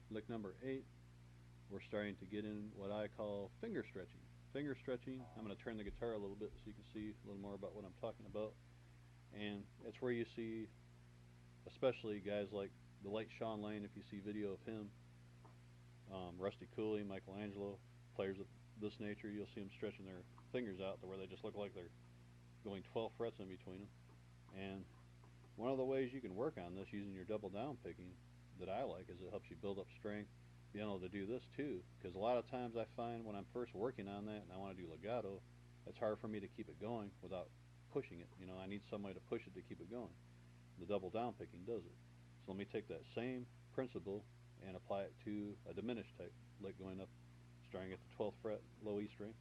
lick number 8, we're starting to get in what I call finger stretching. Finger stretching, I'm going to turn the guitar a little bit so you can see a little more about what I'm talking about. And it's where you see, especially guys like the late Sean Lane, if you see video of him, Rusty Cooley, Michelangelo, players of this nature, you'll see them stretching their fingers out to where they just look like they're going 12 frets in between them. And one of the ways you can work on this using your double down picking that I like is it helps you build up strength, being able to do this too. Because a lot of times I find when I'm first working on that and I want to do legato, it's hard for me to keep it going without pushing it. I need some way to push it to keep it going. The double down picking does it. So let me take that same principle and apply it to a diminished type lick going up, starting at the 12th fret, low E string.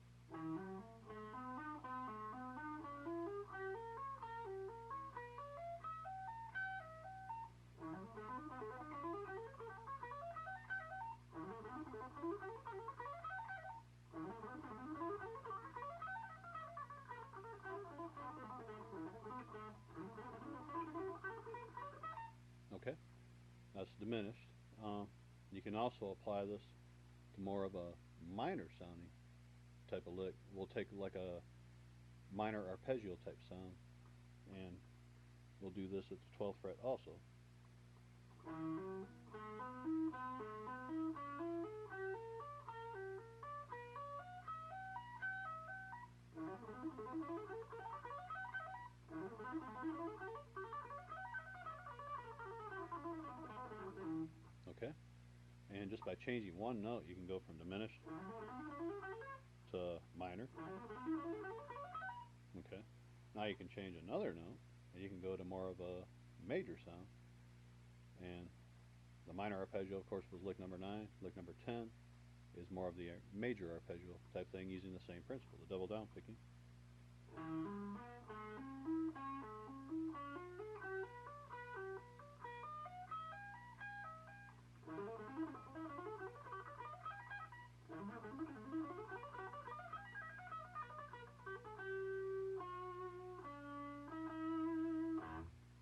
Okay, that's diminished. You can also apply this to more of a minor sounding type of lick. We'll take like a minor arpeggio type sound, and we'll do this at the 12th fret also. Okay, and just by changing one note, you can go from diminished to minor. Okay, now you can change another note, and you can go to more of a major sound. And the minor arpeggio, of course, was lick number 9. Lick number 10 is more of the major arpeggio type thing using the same principle, the double down picking.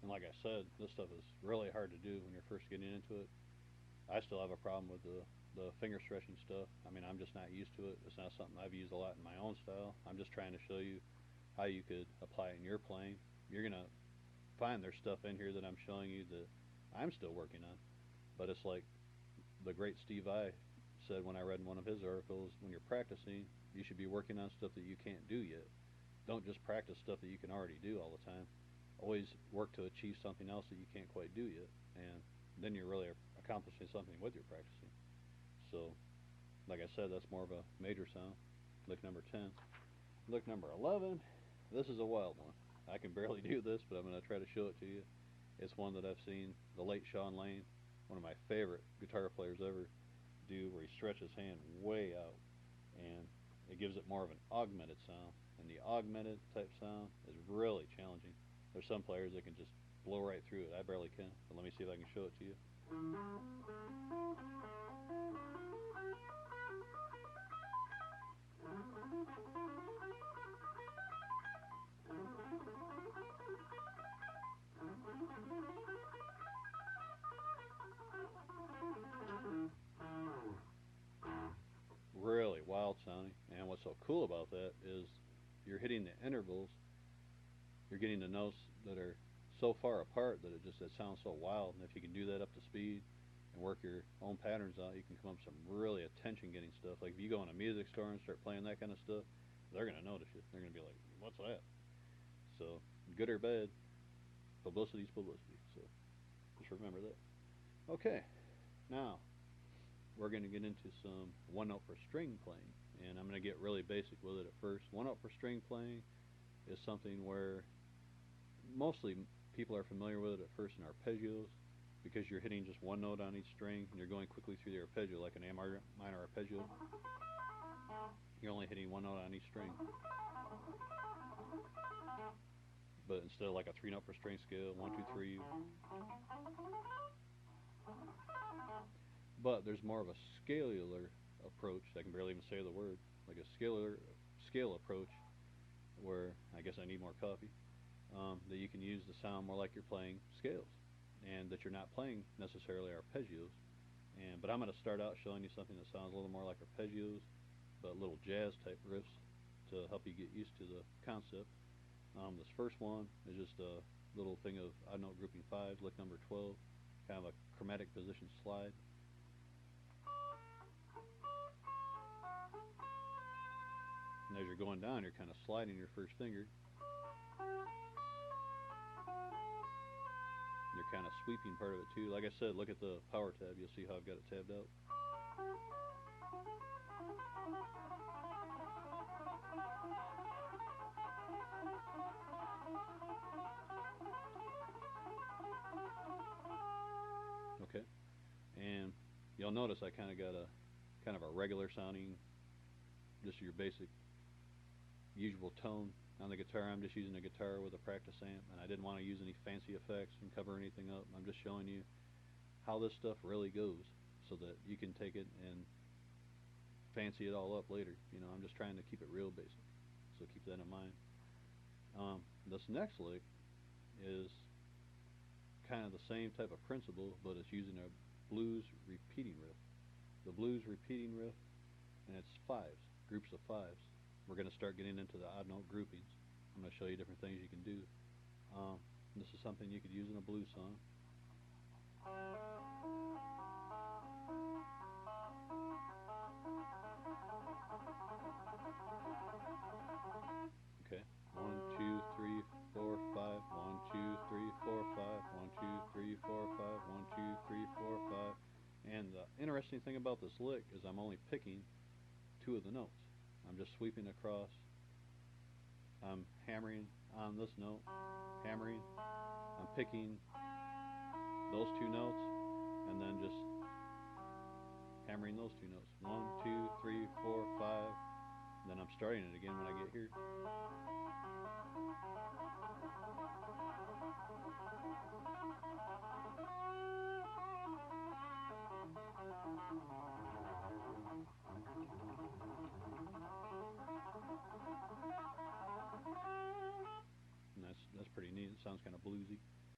And like I said, this stuff is really hard to do when you're first getting into it. I still have a problem with the finger stretching stuff. I mean, I'm just not used to it. It's not something I've used a lot in my own style. I'm just trying to show you how you could apply it in your playing. You're going to find there's stuff in here that I'm showing you that I'm still working on. But it's like the great Steve I said when I read in one of his articles, when you're practicing, you should be working on stuff that you can't do yet. Don't just practice stuff that you can already do all the time. Always work to achieve something else that you can't quite do yet. And then you're really accomplishing something with your practicing. So, like I said, that's more of a major sound. Lick number 10. Lick number 11. This is a wild one. I can barely do this, but I'm going to try to show it to you. It's one that I've seen the late Sean Lane, one of my favorite guitar players ever, do, where he stretches his hand way out, and it gives it more of an augmented sound. And the augmented type sound is really challenging. There's some players that can just blow right through it. I barely can, but let me see if I can show it to you. Really wild sounding. And what's so cool about that is you're hitting the intervals, you're getting the notes that are so far apart that it sounds so wild. And if you can do that up to speed and work your own patterns out, you can come up with some really attention getting stuff. Like if you go in a music store and start playing that kind of stuff, they're gonna notice you. They're gonna be like, "What's that?" So good or bad, publicity's publicity. So just remember that. Okay, now we're going to get into some one note for string playing, and I'm going to get really basic with it at first. One note for string playing is something where mostly people are familiar with it at first in arpeggios, because you're hitting just one note on each string and you're going quickly through the arpeggio like an A minor arpeggio. You're only hitting one note on each string. But instead of like a 3 note per string scale, 1, 2, 3. But there's more of a scalar approach. I can barely even say the word. Like a scalar scale approach, where I guess I need more coffee. That you can use to sound more like you're playing scales, and that you're not playing necessarily arpeggios, But I'm going to start out showing you something that sounds a little more like arpeggios, but little jazz type riffs to help you get used to the concept. This first one is just a little thing of odd note grouping 5, lick number 12, kind of a chromatic position slide. And as you're going down, you're kind of sliding your first finger. You're kind of sweeping part of it too. Like I said, look at the power tab. You'll see how I've got it tabbed out. Okay, and you'll notice I kind of got a regular sounding, just your basic usual tone on the guitar. I'm just using a guitar with a practice amp, and I didn't want to use any fancy effects and cover anything up. I'm just showing you how this stuff really goes so that you can take it and fancy it all up later. You know, I'm just trying to keep it real basic, so keep that in mind. This next lick is kind of the same type of principle, but it's using a blues repeating riff. The blues repeating riff, and it's fives, groups of fives. We're going to start getting into the odd note groupings. I'm going to show you different things you can do. This is something you could use in a blues song. Okay, 1, 2, 3, 4, 5. 1, 2, 3, 4, 5. 1, 2, 3, 4, 5. 1, 2, 3, 4, 5. And the interesting thing about this lick is I'm only picking 2 of the notes. I'm just sweeping across. I'm hammering on this note, hammering. I'm picking those 2 notes, and then just hammering those 2 notes. 1, 2, 3, 4, 5. And then I'm starting it again when I get here. And that's pretty neat. It sounds kind of bluesy.